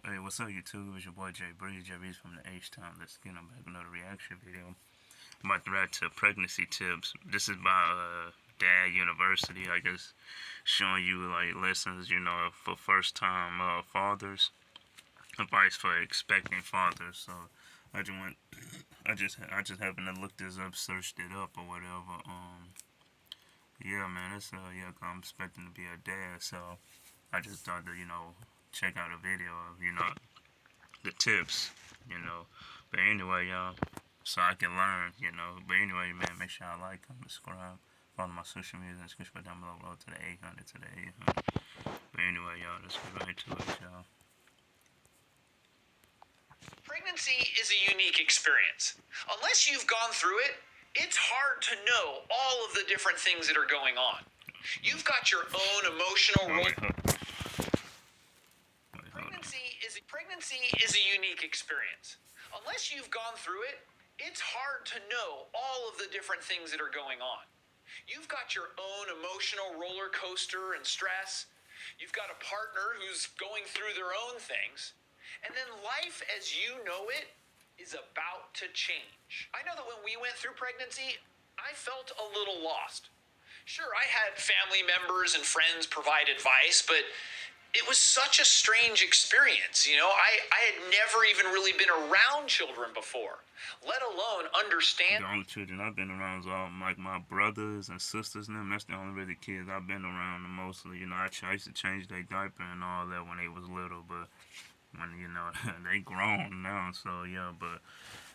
Hey, what's up, YouTube? It's your boy Jay Breeze. Jay Breeze from the H-Town. Let's get on back with another reaction video. I'm about to react to pregnancy tips. This is by Dad University, I guess, showing you like lessons, for first-time fathers, advice for expecting fathers. So I just went, I just happened to look this up, searched it up or whatever. Yeah, man, it's yeah, 'cause I'm expecting to be a dad, so I just thought to, check out a video of, the tips, you know. But anyway, y'all, so I can learn, But anyway, man, make sure I like, comment, subscribe, follow my social media, and subscribe down below, roll to the 800, to the 800. But anyway, y'all, let's get right to it, y'all. Pregnancy is a unique experience. Unless you've gone through it, it's hard to know all of the different things that are going on. You've got your own emotional role. Pregnancy is a unique experience. Unless you've gone through it, it's hard to know all of the different things that are going on. You've got your own emotional roller coaster and stress. You've got a partner who's going through their own things. And then life as you know it is about to change. I know that when we went through pregnancy, I felt a little lost. Sure, I had family members and friends provide advice, but it was such a strange experience. I had never even really been around children before, let alone understand. The only children I've been around is all like my brothers and sisters and them. That's the only really kids I've been around the mostly. I used to change their diaper and all that when they was little, but when, they grown now, so yeah, but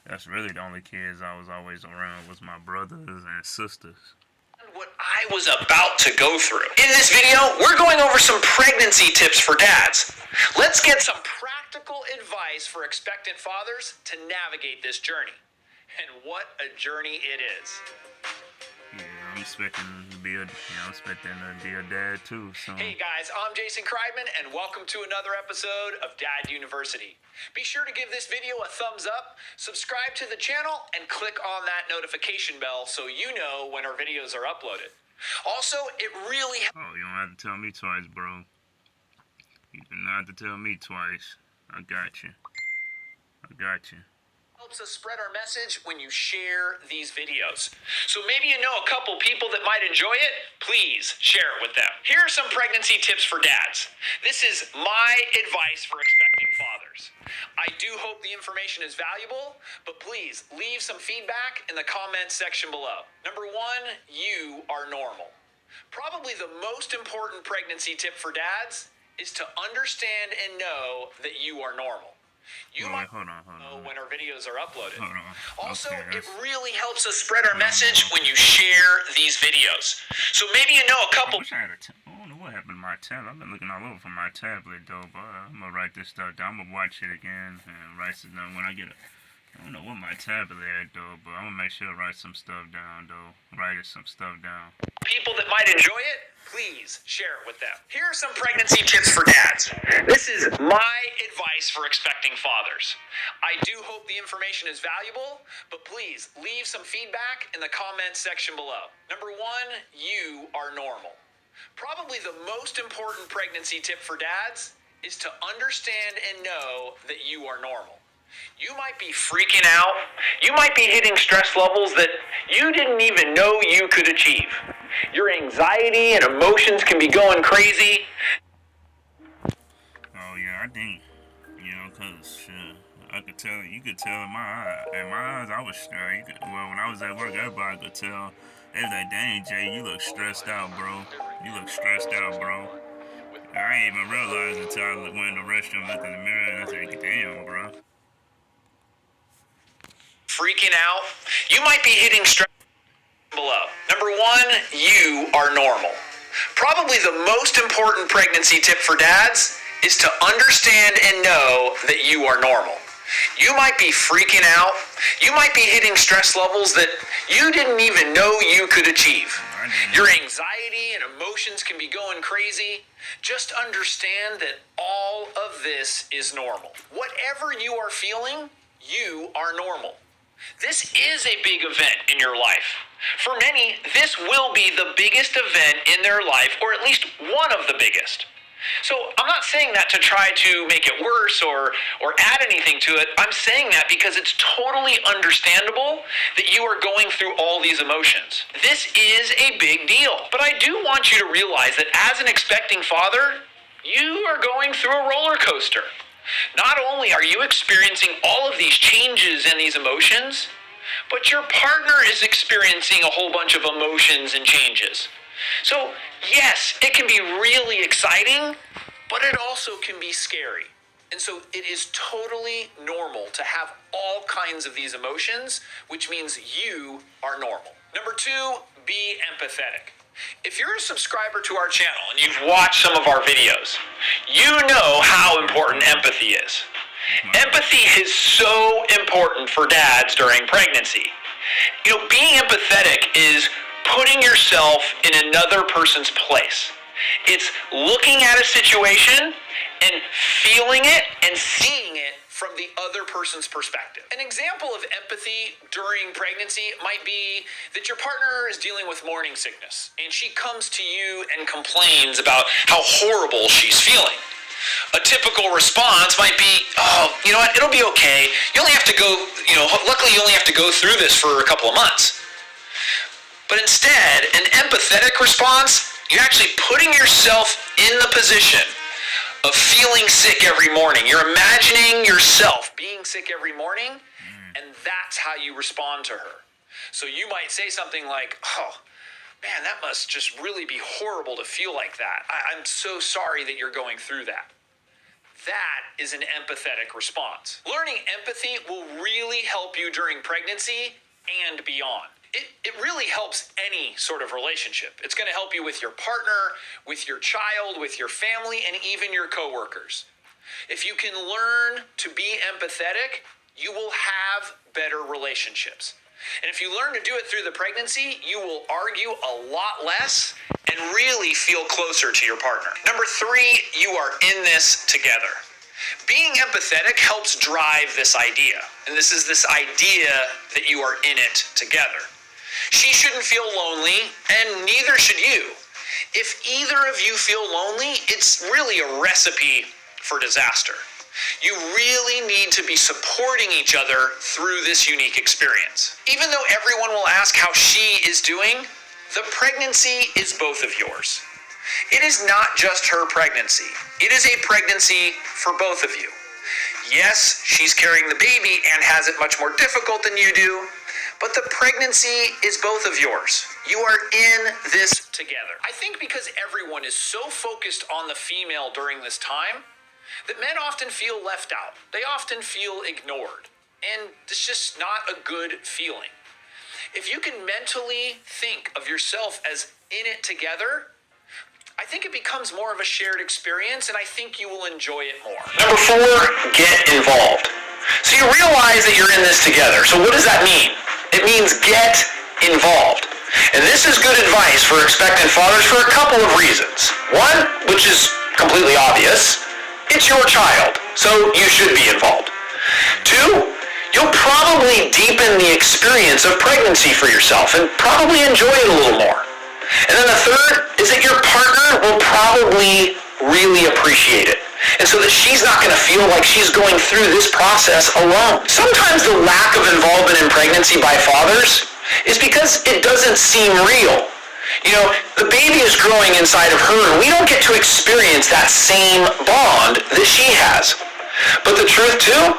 that's really the only kids I was always around was my brothers and sisters. What I was about to go through. In this video, we're going over some pregnancy tips for dads. Let's get some practical advice for expectant fathers to navigate this journey. And what a journey it is. Yeah, I'm expecting to be a dad too. So. Hey guys, I'm Jason Kreidman, and welcome to another episode of Dad University. Be sure to give this video a thumbs up, subscribe to the channel, and click on that notification bell so you know when our videos are uploaded. Also, it really... Oh, you don't have to tell me twice, bro. You do not have to tell me twice. I got you. Helps us spread our message when you share these videos. So maybe you know a couple people that might enjoy it. Please share it with them. Here are some pregnancy tips for dads. This is my advice for expecting fathers. I do hope the information is valuable, but please leave some feedback in the comments section below. Number one, you are normal. Probably the most important pregnancy tip for dads is to understand and know that you are normal. You might hold on. when our videos are uploaded. Hold on. Also, okay, it really helps us spread our message when you share these videos. So maybe you know a couple... I don't know what happened to my tablet. I've been looking all over for my tablet, though, but I'm going to write this stuff down. I'm going to watch it again and write it down when I get it. I don't know what my tablet is, though, but I'm going to make sure to write some stuff down, though. Some stuff down. People that might enjoy it, please share it with them. Here are some pregnancy tips for dads. This is my advice for expecting fathers. I do hope the information is valuable, but please leave some feedback in the comments section below. Number one, you are normal. Probably the most important pregnancy tip for dads is to understand and know that you are normal. You might be freaking out. You might be hitting stress levels that you didn't even know you could achieve. Your anxiety and emotions can be going crazy. Oh, yeah, I think, because I could tell, you could tell in my eyes, I was stressed. Well, when I was at work, everybody could tell. They was like, dang, Jay, you look stressed out, bro. I ain't even realized until I went in the restroom, looked in the mirror, and I said, damn, bro. Freaking out. You might be hitting stress below. Number one, you are normal. Probably the most important pregnancy tip for dads is to understand and know that you are normal. You might be freaking out. You might be hitting stress levels that you didn't even know you could achieve. Your anxiety and emotions can be going crazy. Just understand that all of this is normal. Whatever you are feeling, you are normal. This is a big event in your life. For many, this will be the biggest event in their life, or at least one of the biggest. So I'm not saying that to try to make it worse or add anything to it. I'm saying that because it's totally understandable that you are going through all these emotions. This is a big deal. But I do want you to realize that as an expecting father, you are going through a roller coaster. Not only are you experiencing all of these changes and these emotions, but your partner is experiencing a whole bunch of emotions and changes. So, yes, it can be really exciting, but it also can be scary. And so it is totally normal to have all kinds of these emotions, which means you are normal. Number 2, be empathetic. If you're a subscriber to our channel and you've watched some of our videos, you know how important empathy is. Empathy is so important for dads during pregnancy. You know, being empathetic is putting yourself in another person's place. It's looking at a situation and feeling it and seeing it from the other person's perspective. An example of empathy during pregnancy might be that your partner is dealing with morning sickness and she comes to you and complains about how horrible she's feeling. A typical response might be, oh, you know what, it'll be okay. You only have to go, luckily you only have to go through this for a couple of months. But instead, an empathetic response, you're actually putting yourself in the position of feeling sick every morning. You're imagining yourself being sick every morning, and that's how you respond to her. So you might say something like, oh, man, that must just really be horrible to feel like that. I'm so sorry that you're going through that. That is an empathetic response. Learning empathy will really help you during pregnancy and beyond. It really helps any sort of relationship. It's going to help you with your partner, with your child, with your family, and even your coworkers. If you can learn to be empathetic, you will have better relationships. And if you learn to do it through the pregnancy, you will argue a lot less and really feel closer to your partner. Number 3, you are in this together. Being empathetic helps drive this idea. And this is this idea that you are in it together. She shouldn't feel lonely, and neither should you. If either of you feel lonely, it's really a recipe for disaster. You really need to be supporting each other through this unique experience. Even though everyone will ask how she is doing, the pregnancy is both of yours. It is not just her pregnancy. It is a pregnancy for both of you. Yes, she's carrying the baby and has it much more difficult than you do, but the pregnancy is both of yours. You are in this together. I think because everyone is so focused on the female during this time, that men often feel left out. They often feel ignored. And it's just not a good feeling. If you can mentally think of yourself as in it together, I think it becomes more of a shared experience, and I think you will enjoy it more. Number 4, get involved. So you realize that you're in this together. So what does that mean? It means get involved. And this is good advice for expectant fathers for a couple of reasons. One, which is completely obvious, it's your child, so you should be involved. 2, you'll probably deepen the experience of pregnancy for yourself and probably enjoy it a little more. And then the third is that your partner will probably really appreciate it. And so that she's not going to feel like she's going through this process alone. Sometimes the lack of involvement in pregnancy by fathers is because it doesn't seem real. You know, the baby is growing inside of her, and we don't get to experience that same bond that she has. But the truth, too,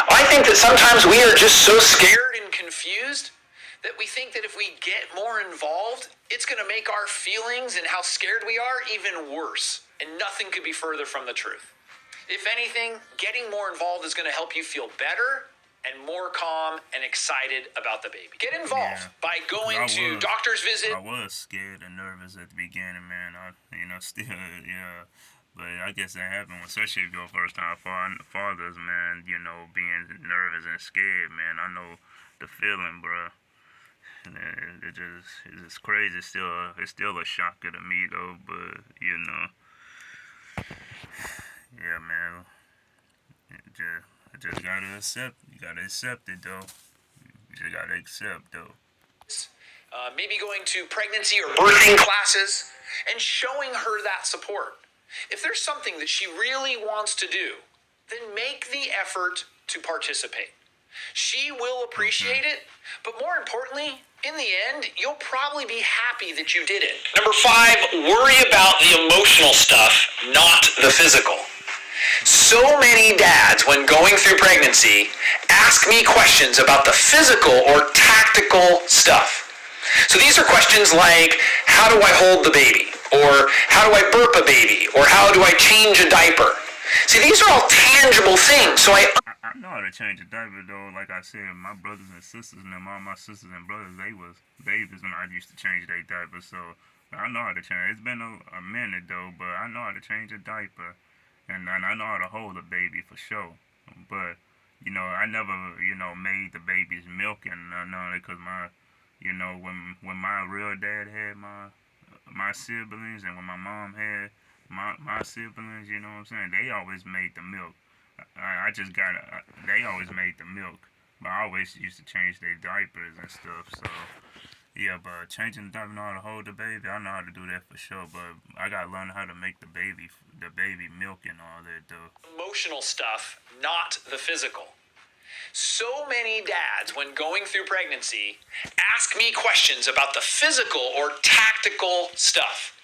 I think that sometimes we are just so scared and confused that we think that if we get more involved, it's going to make our feelings and how scared we are even worse. And nothing could be further from the truth. If anything, getting more involved is going to help you feel better and more calm and excited about the baby. Get involved by going to doctor's visit. I was scared and nervous at the beginning, man. Still, yeah. But I guess that happened, especially if you're first time fathers, man, being nervous and scared, man. I know the feeling, bro. It's just crazy. It's still a shocker to me, though, but, yeah, man. I just gotta accept. You gotta accept it, though. You just gotta accept, though. Maybe going to pregnancy or birthing classes and showing her that support. If there's something that she really wants to do, then make the effort to participate. She will appreciate it, but more importantly, in the end, you'll probably be happy that you did it. Number 5, worry about the emotional stuff, not the physical. So many dads, when going through pregnancy, ask me questions about the physical or tactical stuff. So these are questions like, how do I hold the baby? Or how do I burp a baby? Or how do I change a diaper? See, these are all tangible things, so I know how to change a diaper though. Like I said, my brothers and sisters and all my sisters and brothers, they was babies when I used to change their diapers. So I know how to change. It's been a minute though, but I know how to change a diaper, and I know how to hold a baby for sure. But I never made the baby's milk and none of it, because when my real dad had my siblings, and when my mom had my siblings, you know what I'm saying, they always made the milk. I just got they always made the milk, but I always used to change their diapers and stuff. So yeah, but changing the diaper, know how to hold the baby, I know how to do that for sure. But I gotta learn how to make the baby milk and all that though. Emotional stuff, not the physical. So many dads, when going through pregnancy, ask me questions about the physical or tactical stuff.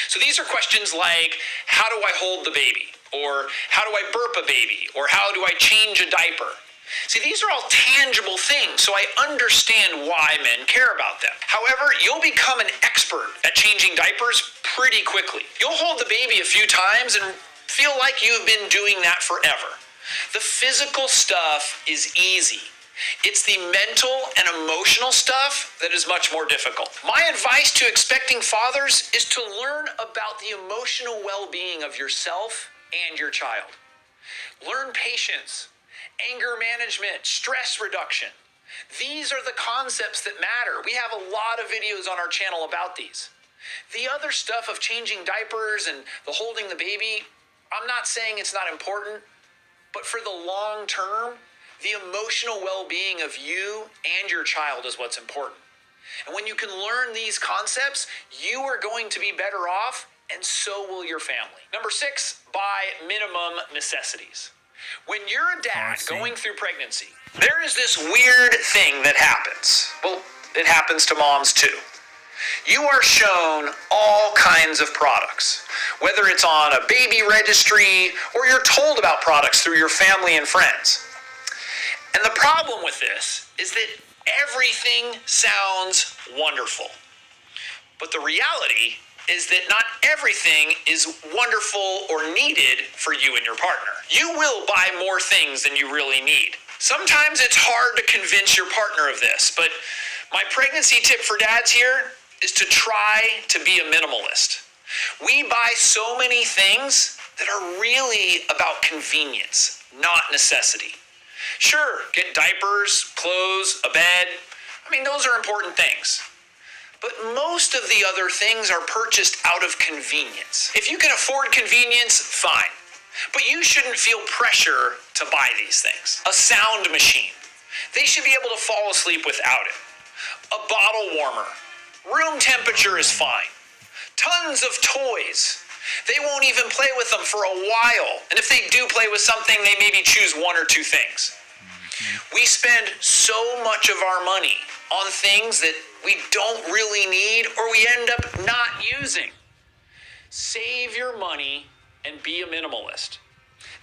So these are questions like, how do I hold the baby? Or how do I burp a baby? Or how do I change a diaper? See, these are all tangible things, so I understand why men care about them. However, you'll become an expert at changing diapers pretty quickly. You'll hold the baby a few times and feel like you've been doing that forever. The physical stuff is easy. It's the mental and emotional stuff that is much more difficult. My advice to expecting fathers is to learn about the emotional well-being of yourself and your child. Learn patience, anger management, stress reduction. These are the concepts that matter. We have a lot of videos on our channel about these. The other stuff of changing diapers and the holding the baby, I'm not saying it's not important, but for the long term, the emotional well-being of you and your child is what's important. And when you can learn these concepts, you are going to be better off, and so will your family. Number 6, buy minimum necessities. When you're a dad going through pregnancy, there is this weird thing that happens. Well, it happens to moms too. You are shown all kinds of products, whether it's on a baby registry or you're told about products through your family and friends. And the problem with this is that everything sounds wonderful. But the reality is that not everything is wonderful or needed for you and your partner. You will buy more things than you really need. Sometimes it's hard to convince your partner of this, but my pregnancy tip for dads here is to try to be a minimalist. We buy so many things that are really about convenience, not necessity. Sure, get diapers, clothes, a bed. I mean, those are important things. But most of the other things are purchased out of convenience. If you can afford convenience, fine. But you shouldn't feel pressure to buy these things. A sound machine. They should be able to fall asleep without it. A bottle warmer. Room temperature is fine. Tons of toys. They won't even play with them for a while. And if they do play with something, they maybe choose one or two things. We spend so much of our money on things that we don't really need or we end up not using. Save your money and be a minimalist.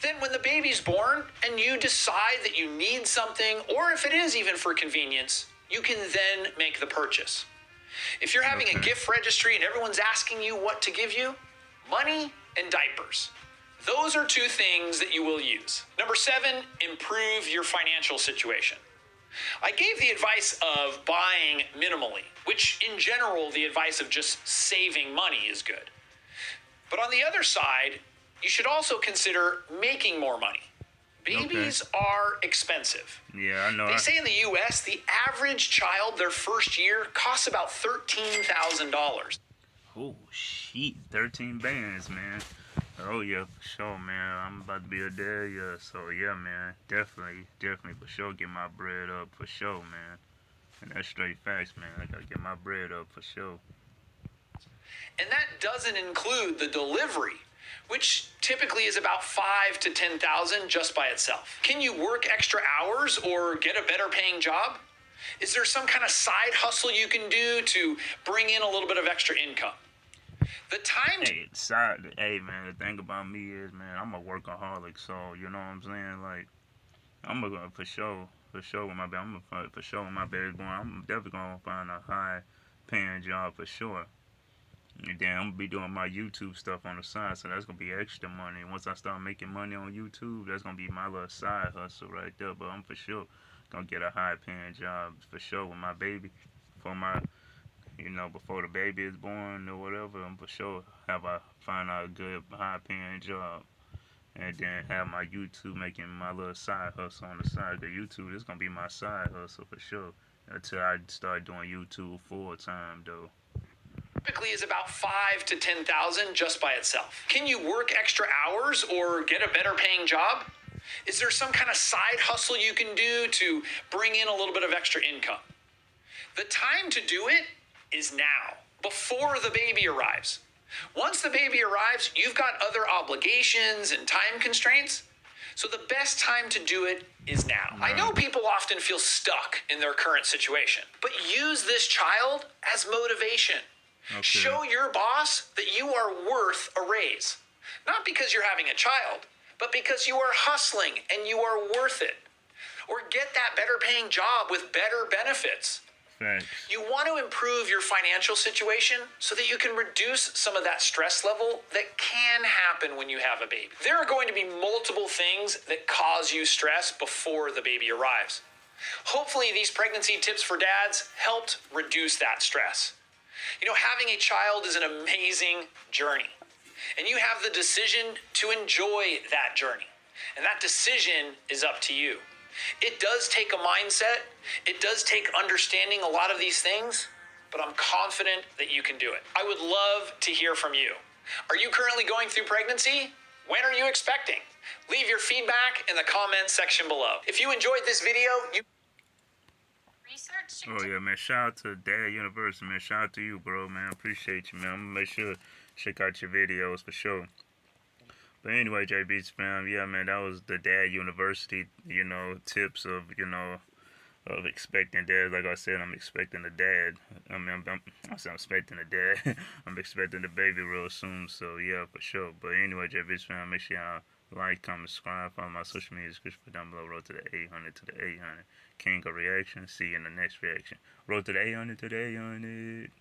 Then when the baby's born and you decide that you need something, or if it is even for convenience, you can then make the purchase. If you're having a gift registry and everyone's asking you what to give you, money and diapers. Those are two things that you will use. Number 7, improve your financial situation. I gave the advice of buying minimally, which in general, the advice of just saving money is good. But on the other side, you should also consider making more money. Babies are expensive. Yeah, I know. They say in the U.S., the average child, their first year, costs about $13,000. Oh, shit. 13 bands, man. Oh, yeah, for sure, man. I'm about to be a dad, yeah. So, yeah, man. Definitely for sure get my bread up, for sure, man. And that's straight facts, man. I gotta get my bread up, for sure. And that doesn't include the delivery. which typically is about 5 to 10,000 just by itself. Can you work extra hours or get a better paying job? Is there some kind of side hustle you can do to bring in a little bit of extra income? The time Hey man, the thing about me is, man, I'm a workaholic, so you know what I'm saying. Like, I'm gonna for sure with my baby, for sure with my baby born, I'm definitely gonna find a high paying job for sure. And then I'm gonna be doing my YouTube stuff on the side, so that's gonna be extra money. Once I start making money on YouTube, that's gonna be my little side hustle right there. But I'm for sure gonna get a high paying job for sure with my baby, for my, before the baby is born or whatever. I'm for sure have a find out a good high paying job, and then have my YouTube making my little side hustle on the side. The YouTube is gonna be my side hustle for sure until I start doing YouTube full time though. typically is about 5 to 10,000 just by itself. Can you work extra hours or get a better paying job? Is there some kind of side hustle you can do to bring in a little bit of extra income? The time to do it is now, before the baby arrives. Once the baby arrives, you've got other obligations and time constraints. So the best time to do it is now. I know people often feel stuck in their current situation, but use this child as motivation. Okay. Show your boss that you are worth a raise. Not because you're having a child, but because you are hustling and you are worth it. Or get that better paying job with better benefits. Thanks. You want to improve your financial situation so that you can reduce some of that stress level that can happen when you have a baby. There are going to be multiple things that cause you stress before the baby arrives. Hopefully, these pregnancy tips for dads helped reduce that stress. Having a child is an amazing journey, and you have the decision to enjoy that journey, and that decision is up to you. It does take a mindset, it does take understanding a lot of these things, but I'm confident that you can do it. I would love to hear from you. Are you currently going through pregnancy? When are you expecting? Leave your feedback in the comments section below. If you enjoyed this video, Oh yeah, man. Shout out to Dad University, man. Shout out to you, bro, man. Appreciate you, man. I'm gonna make sure check out your videos for sure. But anyway, JB's fam, yeah, man, that was the Dad University, tips of, of expecting dad. Like I said, I'm expecting a dad. I mean, I'm expecting a dad. I'm expecting the baby real soon. So yeah, for sure. But anyway, JB's fam, make sure y'all like, comment, subscribe, follow my social media description down below. Road to the 800 to the 800. King of reaction. See you in the next reaction. Road to the 800 to the 800.